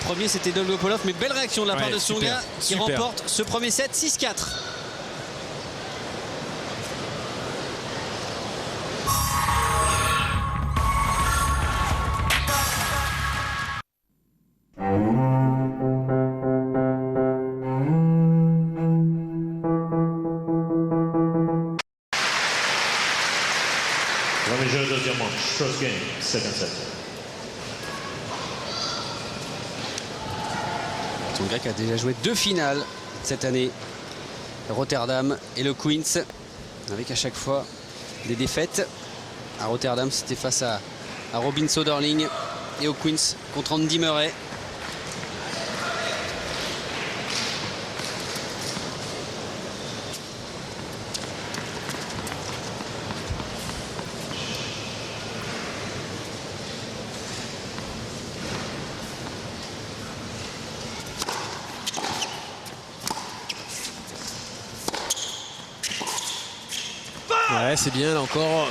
premier c'était Dolgopolov, mais belle réaction de la part de Tsonga qui super. remporte ce premier set 6-4. Premier jeu, deuxième manche, first game, second set. Tsonga qui a déjà joué 2 finales cette année, Rotterdam et le Queens, avec à chaque fois des défaites. À Rotterdam, c'était face à Robin Soderling, et au Queens contre Andy Murray. Ouais, c'est bien, là encore,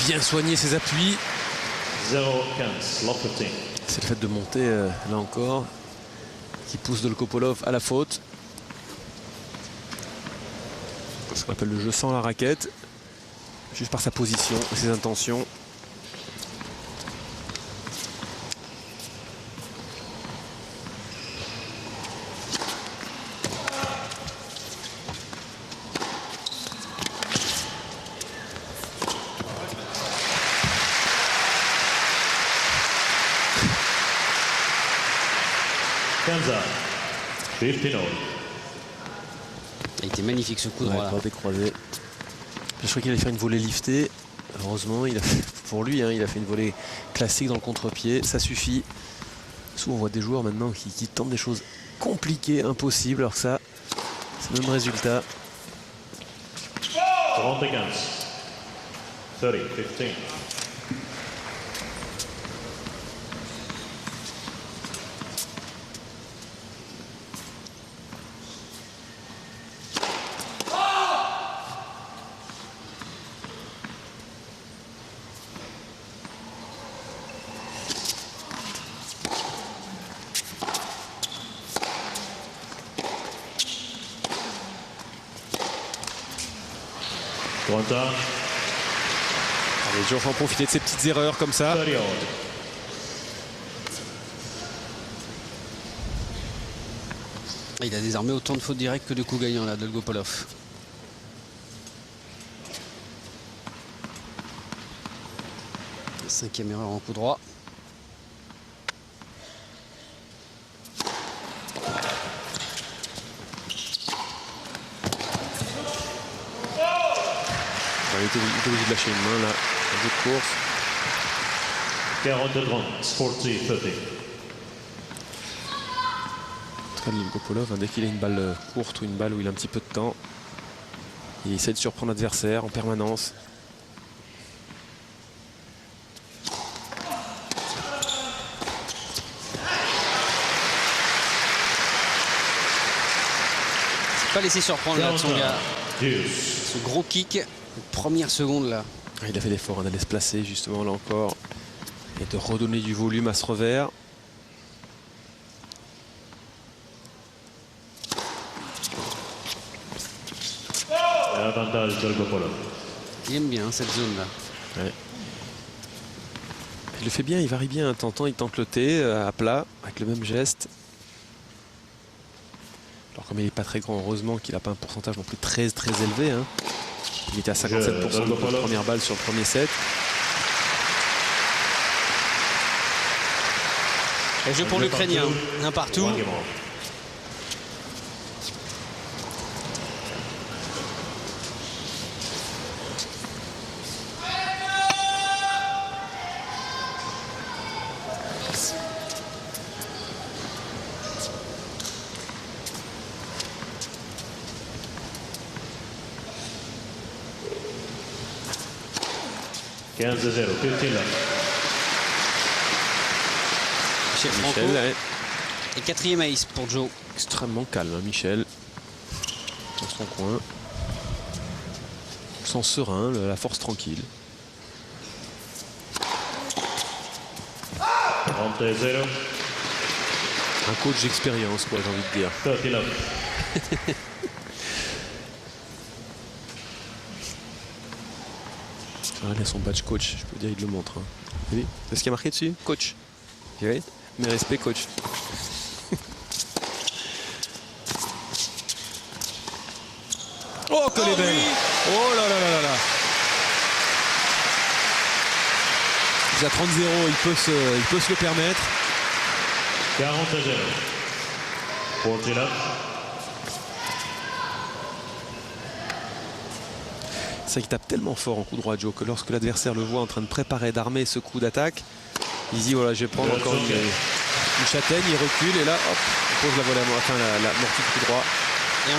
bien soigner ses appuis. 0-15, lock 15. C'est le fait de monter, là encore, qui pousse Dolgopolov à la faute. Ce qu'on appelle le jeu sans la raquette, juste par sa position et ses intentions. Kanza, 15-0. Il a été magnifique ce coup droit là. Décroisé. Je crois qu'il allait faire une volée liftée. Heureusement, il a fait, pour lui, hein, il a fait une volée classique dans le contre-pied. Ça suffit. Souvent, on voit des joueurs maintenant qui tentent des choses compliquées, impossibles. Alors que ça, c'est le même résultat. 30-15. 30-15. Les joueurs vont profiter de ces petites erreurs comme ça. 30-all. Il a désormais autant de fautes directes que de coups gagnants là, Dolgopolov. Cinquième erreur en coup droit. Il était obligé de lâcher une main là, en jeu de course. 40-30, 40-30. Dolgopolov, dès qu'il a une balle courte ou une balle où il a un petit peu de temps, il essaie de surprendre l'adversaire en permanence. Pas laissé surprendre là, Tsonga. Ce gros kick, première seconde là. Il a fait l'effort d'aller se placer justement là encore et de redonner du volume à ce revers. Avantage Dolgopolov. Il aime bien cette zone là. Ouais. Il le fait bien, il varie bien. Il tente le T à plat avec le même geste. Alors comme il n'est pas très grand, heureusement qu'il n'a pas un pourcentage non plus très élevé. Hein. Il était à 57% de première balle sur le premier set. Et jeu pour l'Ukrainien, un partout. 15-0, 15 là. Michel Franco. Ouais. Et quatrième ace pour Joe. Extrêmement calme, hein, Michel. Dans son coin. Sans serein, la force tranquille. 30-0. Un coach d'expérience, quoi, j'ai envie de dire. 30 love. Ah, il a son badge coach, je peux dire, il le montre. Hein. Oui. C'est ce qui a marqué dessus? Coach. Oui. Mes respects, coach. Oh, que les belles! Oh là là là là là! Il est à 30-0, il peut se le permettre. 40-0. 40 love. C'est vrai qu'il tape tellement fort en coup droit, Joe, que lorsque l'adversaire le voit en train de préparer, d'armer ce coup d'attaque, il dit voilà, je vais prendre encore une châtaigne, il recule et là, hop, il pose la volée à moi, enfin l'amorti de coup droit. Et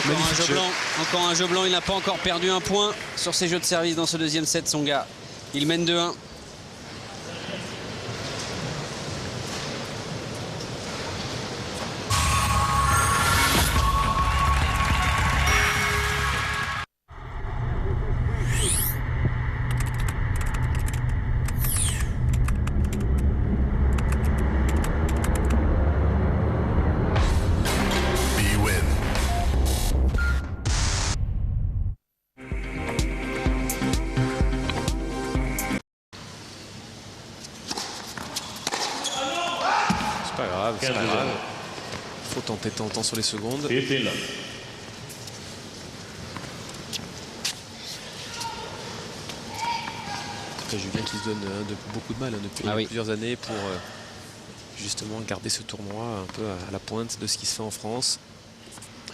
encore un jeu blanc, il n'a pas encore perdu un point sur ses jeux de service dans ce deuxième set, Tsonga. Il mène 2-1. C'est pas grave. Faut tenter de temps sur les secondes. 15 love. Julien qui se donne beaucoup de mal depuis plusieurs années pour justement garder ce tournoi un peu à la pointe de ce qui se fait en France.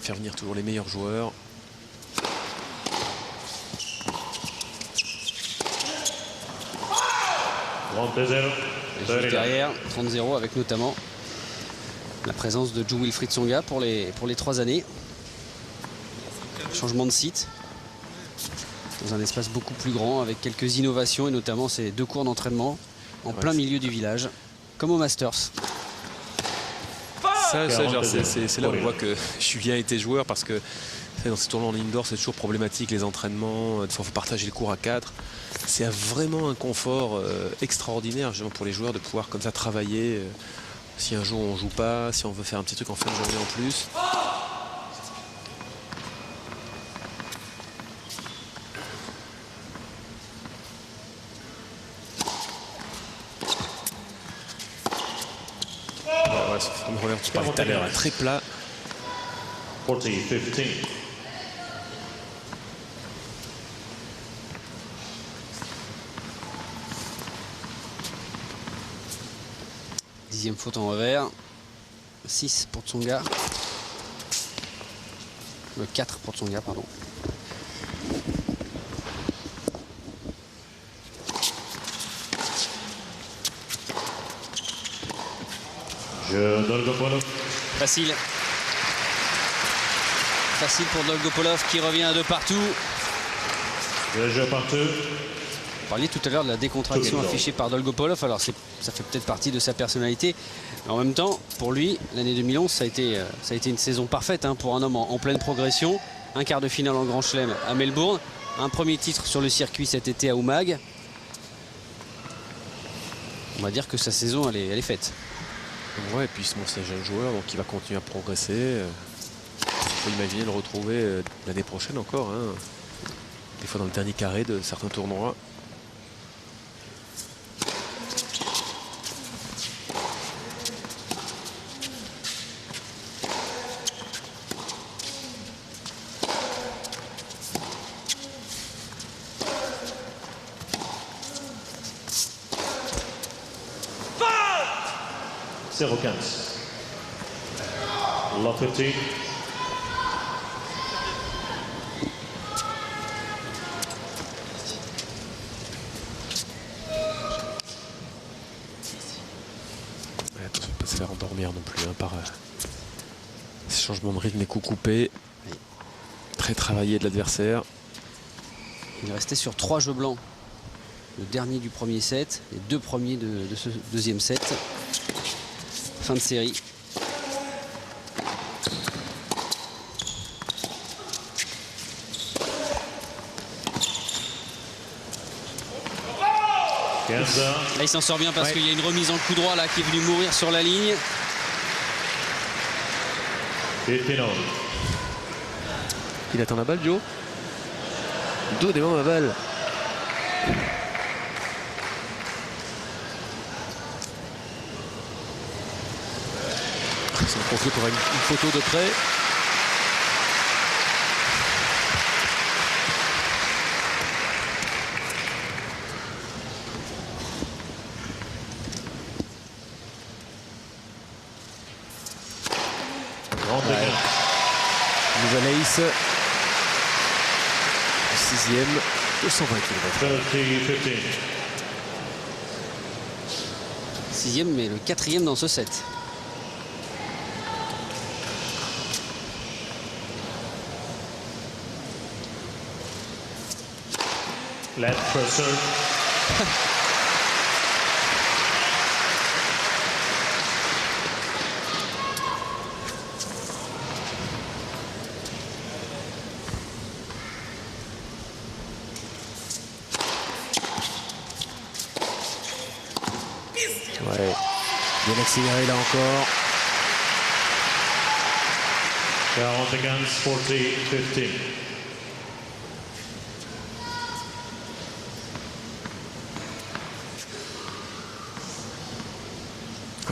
Faire venir toujours les meilleurs joueurs. Et juste derrière, 30-0 avec notamment la présence de Joe Wilfried Tsonga pour les 3 années. Changement de site dans un espace beaucoup plus grand avec quelques innovations et notamment ces 2 cours d'entraînement en plein milieu du village, comme au Masters. C'est là où on voit que Julien était joueur parce que dans ces tournois en indoor, c'est toujours problématique, les entraînements. Des fois, il faut partager le cours à 4. C'est vraiment un confort extraordinaire justement pour les joueurs de pouvoir comme ça travailler. Si un jour on joue pas, si on veut faire un petit truc en fin de journée en plus. Ouais, c'est comme revers tu parlais tout à l'heure, très plat. 40-15. Dixième faute en revers. 6 pour Tsonga. 4 pour Tsonga, pardon. Je Dolgopolov. Facile. Facile pour Dolgopolov qui revient de partout. Le jeu partout. Vous parliez tout à l'heure de la décontraction affichée par Dolgopolov. Alors ça fait peut-être partie de sa personnalité. Mais en même temps, pour lui, l'année 2011, ça a été une saison parfaite pour un homme en pleine progression. Un quart de finale en Grand Chelem à Melbourne. Un premier titre sur le circuit cet été à Umag. On va dire que sa saison, elle est faite. Ouais, et puis c'est un jeune joueur, donc il va continuer à progresser. On peut imaginer le retrouver l'année prochaine encore. Des fois dans le dernier carré de certains tournois. Zéro 15. Love 15. Attention de ne pas se faire endormir non plus par ces changements de rythme et coups coupés. Très travaillé de l'adversaire. Il restait sur 3 jeux blancs. Le dernier du premier set, les 2 premiers de ce deuxième set. Fin de série. Là, il s'en sort bien parce qu'il y a une remise en coup droit là qui est venue mourir sur la ligne. 15-all. Il attend la balle, Joe. Dos devant la balle. Ils sont confiés pour une photo de près. Nouvelle ace. 6e, 220 km. 30-15. 6e, mais le 4e dans ce set. Left for serve. Ouais, bien accéléré là encore. 40-15.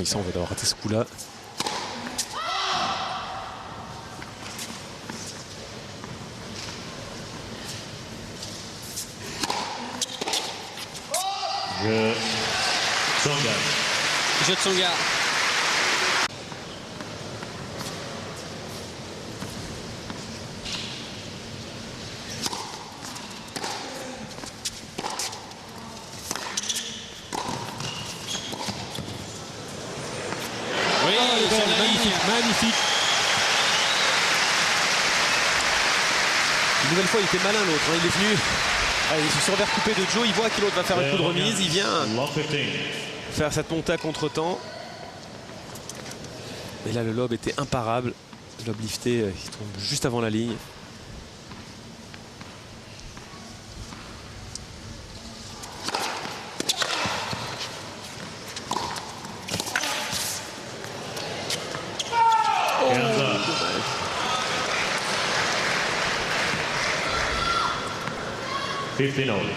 Ici, on va devoir rater ce coup-là. Je Tsonga. Jeu de Tsonga. Oui, Magnifique, magnifique. Une nouvelle fois, il était malin l'autre. Il est venu. Allez, il se sont recoupé de Joe. Il voit que l'autre va faire un coup de remise. Il vient Long 15. faire cette montée à contre-temps. Et là, le lob était imparable. Le lob lifté, il tombe juste avant la ligne. Oh, 15-all.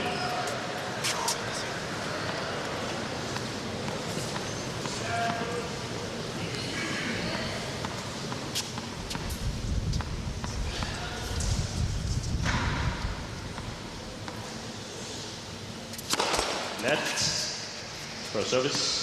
Left for service.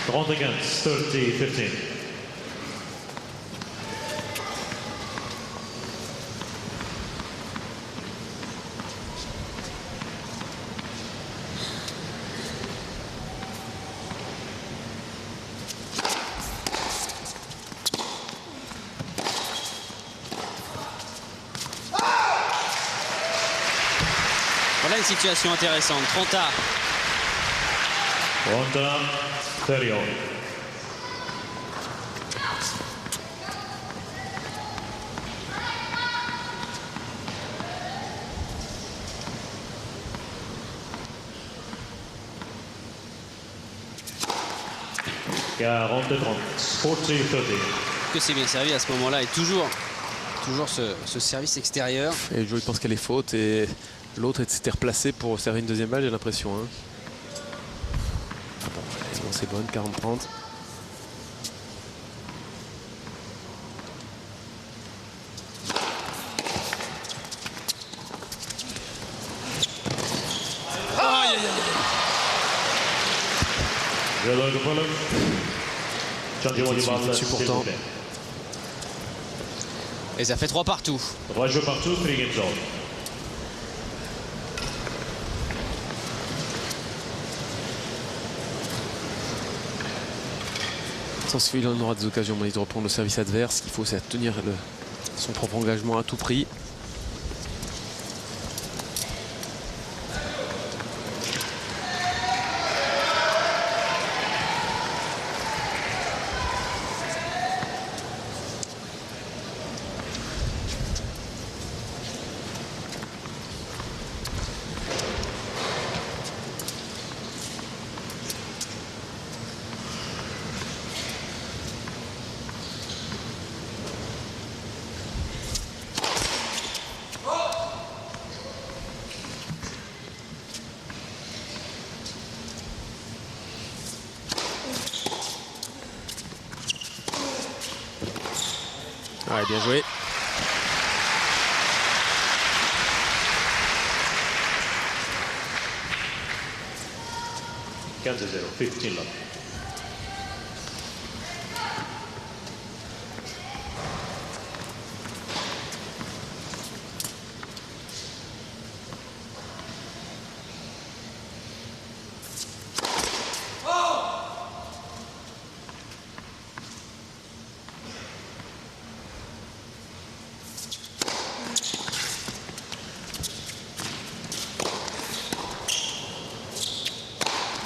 Drawn against 30-15. Voilà une situation intéressante. Tronta. Ronda 30-all. Que c'est bien servi à ce moment-là et toujours ce service extérieur. Et Joe, il pense qu'elle est faute et l'autre s'était replacé pour servir une deuxième balle, j'ai l'impression. Hein. Ah bon, c'est bon, c'est bonne, 40-30. Supportant. Et ça fait 3 partout. 3 jeux partout, 3 games all. Il en aura des occasions de reprendre le service adverse. Ce qu'il faut, c'est tenir son propre engagement à tout prix. Ouais, bien joué. Kansas 0, 15 love.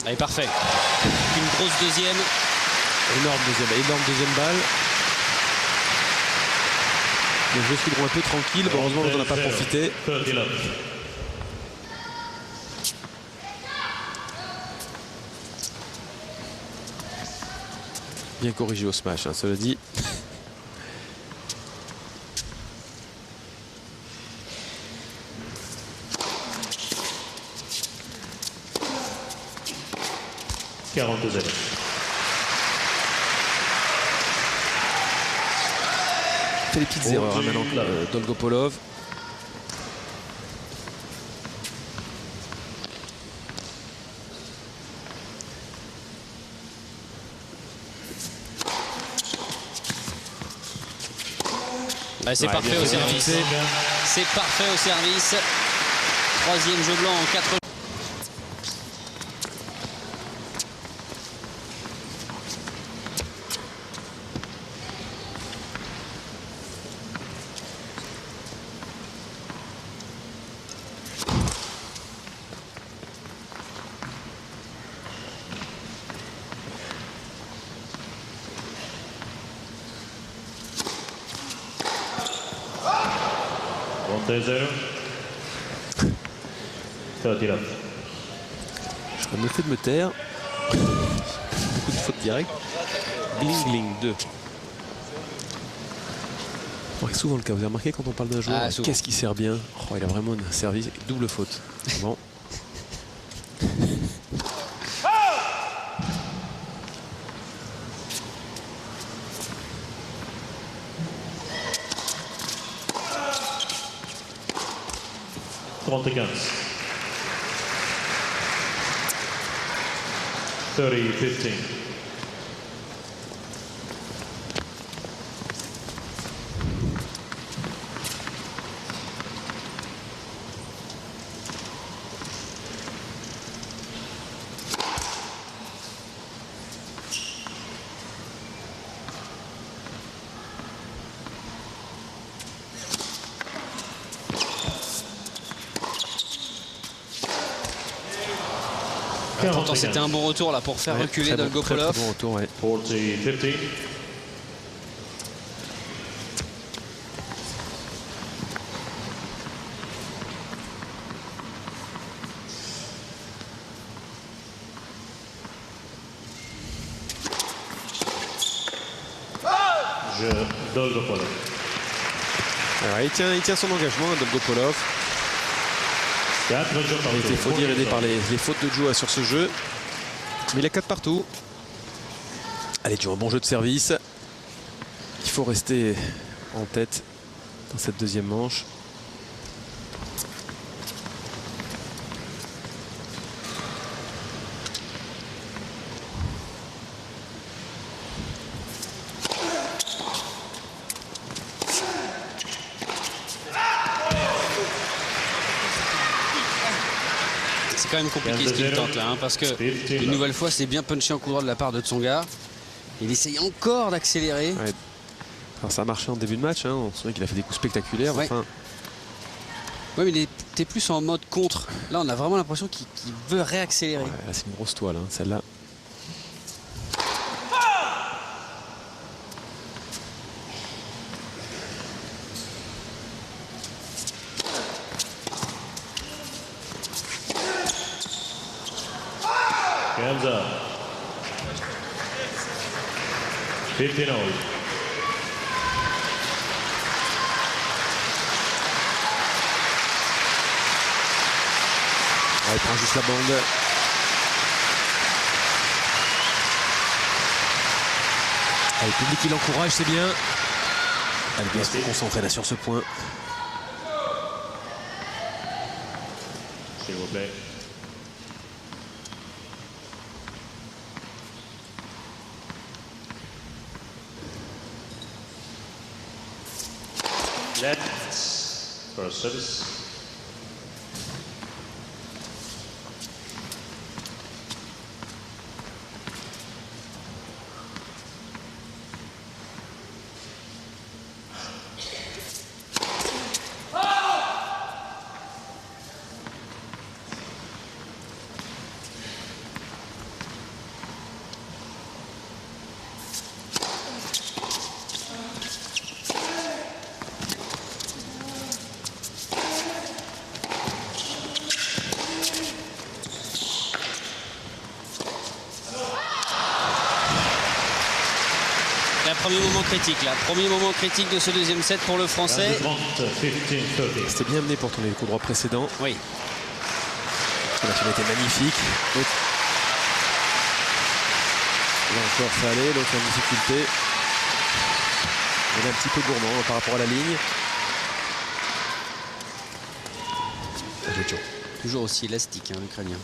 Allez, parfait. Une grosse deuxième. Énorme deuxième balle. Le jeu se un peu tranquille. Bon, heureusement, on n'en a pas profité. 30 love. Bien corrigé au smash, hein, cela dit. « 42-0. Fait des petites erreurs hein, maintenant, Dolgopolov. Ouais, c'est parfait au service. C'est parfait au service. Troisième jeu blanc en 4. Monte 0. 30 love. Je me fais de me taire. Beaucoup de fautes directes. Gling Gling 2. C'est souvent le cas. Vous avez remarqué quand on parle d'un joueur, qu'est-ce qui sert bien? Oh, il a vraiment un service. Double faute. Bon. Against 30-15. Pourtant c'était un bon retour là pour faire reculer Dolgopolov. Très bon retour, ouais. 40-15. Jeu Dolgopolov. Alors, il tient son engagement, Dolgopolov. Il a été, faut dire, aidé par les fautes de Joe sur ce jeu. Mais il a 4 partout. Allez, Joe, un bon jeu de service. Il faut rester en tête dans cette deuxième manche. C'est quand même compliqué ce qu'il tente là, hein, parce que une nouvelle fois c'est bien punché en coup droit de la part de Tsonga. Il essaye encore d'accélérer. Ouais. Alors ça a marché en début de match, hein. On se souvient qu'il a fait des coups spectaculaires. Ouais. Enfin, Oui, mais il était plus en mode contre. Là, on a vraiment l'impression qu'il veut réaccélérer. ouais, là c'est une grosse toile, hein, celle-là. Game's up. 15 all. Ouais, il prend juste la bande. Ah, le public il l'encourage, c'est bien. Elle doit se concentrer là sur ce point. S'il vous plaît. Left for service. Premier moment critique là. Premier moment critique de ce deuxième set pour le Français. 15-30. C'était bien amené pour tourner le coup droit précédent. Oui. La finale était magnifique. Là encore ça allait, l'autre en difficulté. Il est un petit peu gourmand par rapport à la ligne. Toujours aussi élastique, hein, l'Ukrainien.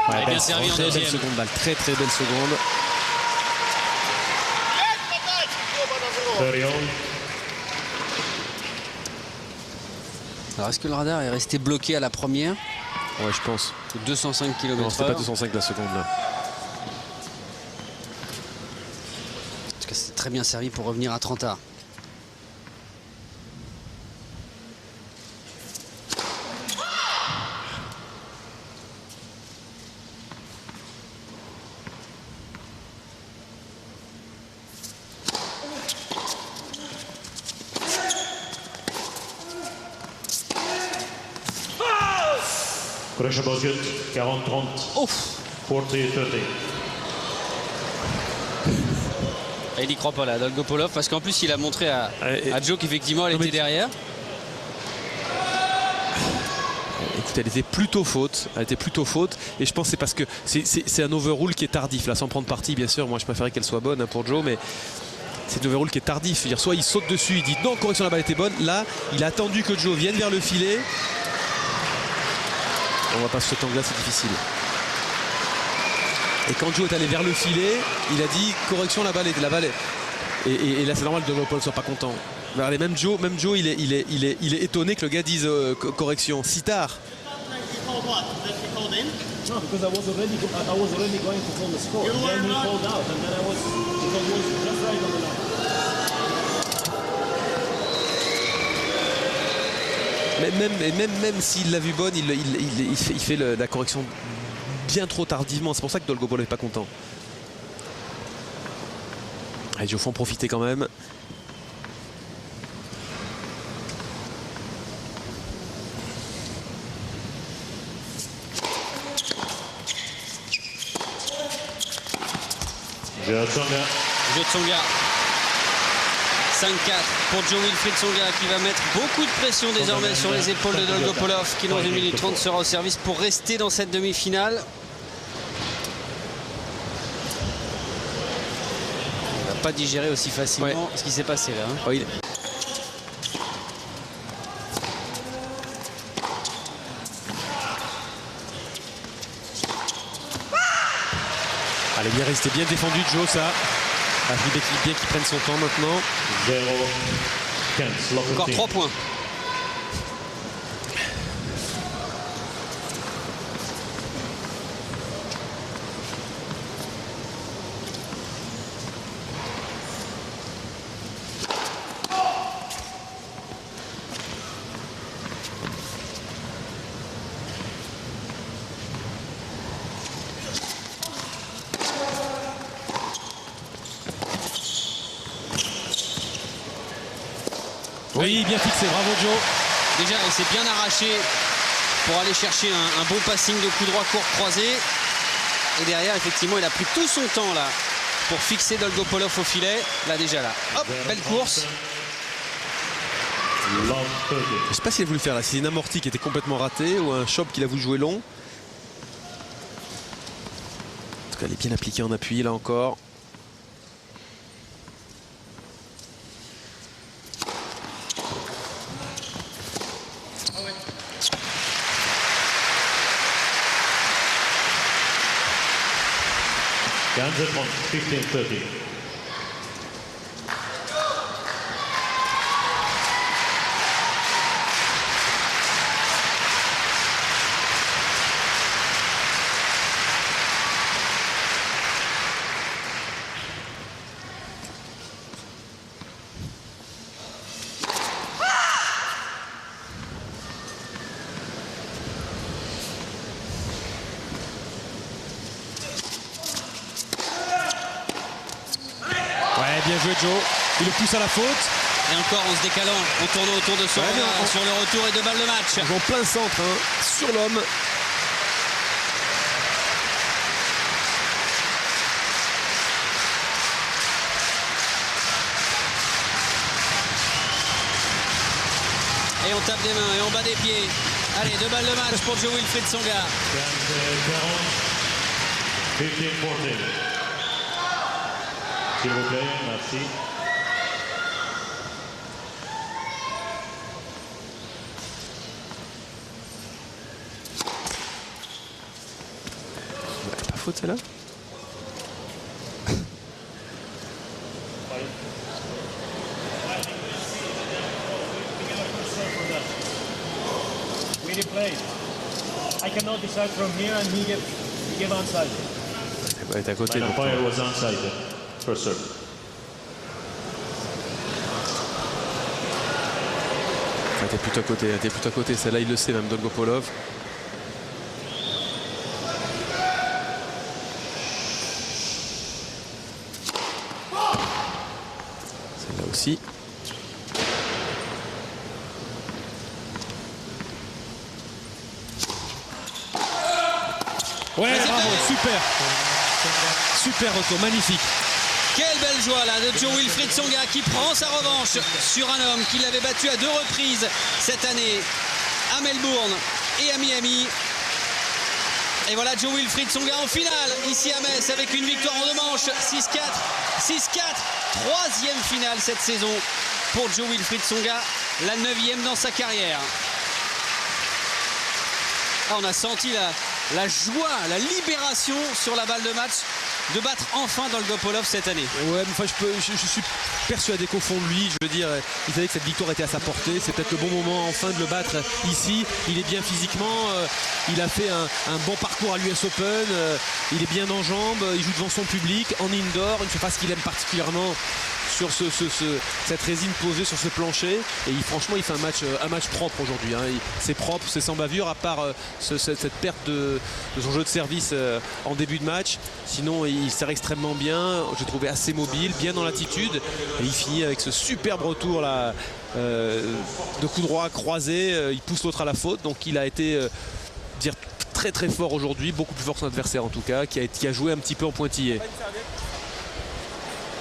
Ouais, bien servi en très belle deuxième. seconde balle, très très belle seconde. 30 all. Alors est-ce que le radar est resté bloqué à la première? Ouais, je pense. 205 Non, km/h. c'était pas 205 la seconde là. En tout cas, c'est très bien servi pour revenir à 30 arts. Croatia budget 40-30. Ouf! 40-30. Et il n'y croit pas là, Dolgopolov, parce qu'en plus il a montré à Joe qu'effectivement elle Non, mais était derrière. Écoute, elle était plutôt faute. Elle était plutôt faute. Et je pense que c'est parce que c'est un overrule qui est tardif. Là, sans prendre parti, bien sûr. Moi, je préférais qu'elle soit bonne, hein, pour Joe, mais c'est un overrule qui est tardif. C'est-à-dire, soit il saute dessus, il dit non, correction, la balle était bonne. Là, il a attendu que Joe vienne vers le filet. On va pas sur cet angle-là, c'est difficile. Et quand Joe est allé vers le filet, il a dit correction, la balle est. Et là, c'est normal que Dolgopolov ne soit pas content. Regardez, même Joe, il est étonné que le gars dise correction si tard. No, because I was already going to call the score. You And then were he not- called out, and then I was just right on the line. Même s'il l'a vu bonne, il fait la correction bien trop tardivement. C'est pour ça que Dolgopolov n'est pas content. Allez, Joe faut en profiter quand même. Joe Tsonga. Joe Tsonga. 5-4 pour Joe Wilfried Tsonga qui va mettre beaucoup de pression désormais sur les épaules de Dolgopolov qui dans 1 minute 30 sera au service pour rester dans cette demi-finale. Il va pas digérer aussi facilement ce qui s'est passé là. Hein. Oh, Allez, bien resté, bien défendu Joe, ça. Bien qu'il prenne son temps maintenant. 0-15. Encore 3 points. Oui, bien fixé, bravo Joe. Déjà, il s'est bien arraché pour aller chercher un bon passing de coup droit court croisé. Et derrière, effectivement, il a pris tout son temps là pour fixer Dolgopolov au filet. Là, déjà là. Hop, belle course. Je sais pas s'il a voulu faire là, c'est une amortie qui était complètement ratée ou un chop qu'il a voulu jouer long. En tout cas, elle est bien appliquée en appui là encore. Ganze Point, 15-30. Bien joué Joe, il le pousse à la faute. Et encore en se décalant, en tournant autour de son sur le retour et 2 balles de match. En plein centre, hein, sur l'homme. Et on tape des mains et on bat des pieds. Allez, 2 balles de match pour Jo-Wilfried Tsonga. 15-40. S'il vous plaît, merci. Pas faute celle-là. We replay. I cannot decide from here, and he gave onside. Elle est à côté. The umpire was onside. First serve. T'es plutôt à côté, celle-là il le sait même Dolgopolov. Celle-là aussi. Ouais, bravo, super. Super retour, magnifique. Quelle belle joie là de Jo-Wilfried Tsonga qui prend sa revanche sur un homme qui l'avait battu à 2 reprises cette année à Melbourne et à Miami. Et voilà Jo-Wilfried Tsonga en finale ici à Metz avec une victoire en 2 manches, 6-4, 6-4, 3e finale cette saison pour Jo-Wilfried Tsonga, la 9e dans sa carrière. Ah, on a senti la joie, la libération sur la balle de match de battre enfin Dolgopolov cette année. Ouais, mais enfin, je suis persuadé qu'au fond de lui, je veux dire, il savait que cette victoire était à sa portée. C'est peut-être le bon moment enfin de le battre ici. Il est bien physiquement, il a fait un bon parcours à l'US Open, il est bien en jambes, il joue devant son public, en indoor, une surface qu'il aime particulièrement sur cette résine posée sur ce plancher. Et franchement, il fait un match propre aujourd'hui. Hein. C'est propre, c'est sans bavure, à part cette perte de son jeu de service en début de match. Sinon, il sert extrêmement bien. J'ai trouvé assez mobile, bien dans l'attitude. Et il finit avec ce superbe retour là, de coup droit croisé. Il pousse l'autre à la faute. Donc il a été très très fort aujourd'hui, beaucoup plus fort que son adversaire en tout cas, qui a joué un petit peu en pointillé.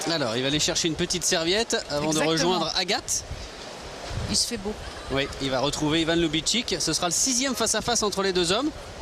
Alors, il va aller chercher une petite serviette avant de rejoindre Agathe. Il se fait beau. Oui, il va retrouver Ivan Lubitschik. Ce sera le 6e face-à-face entre les deux hommes.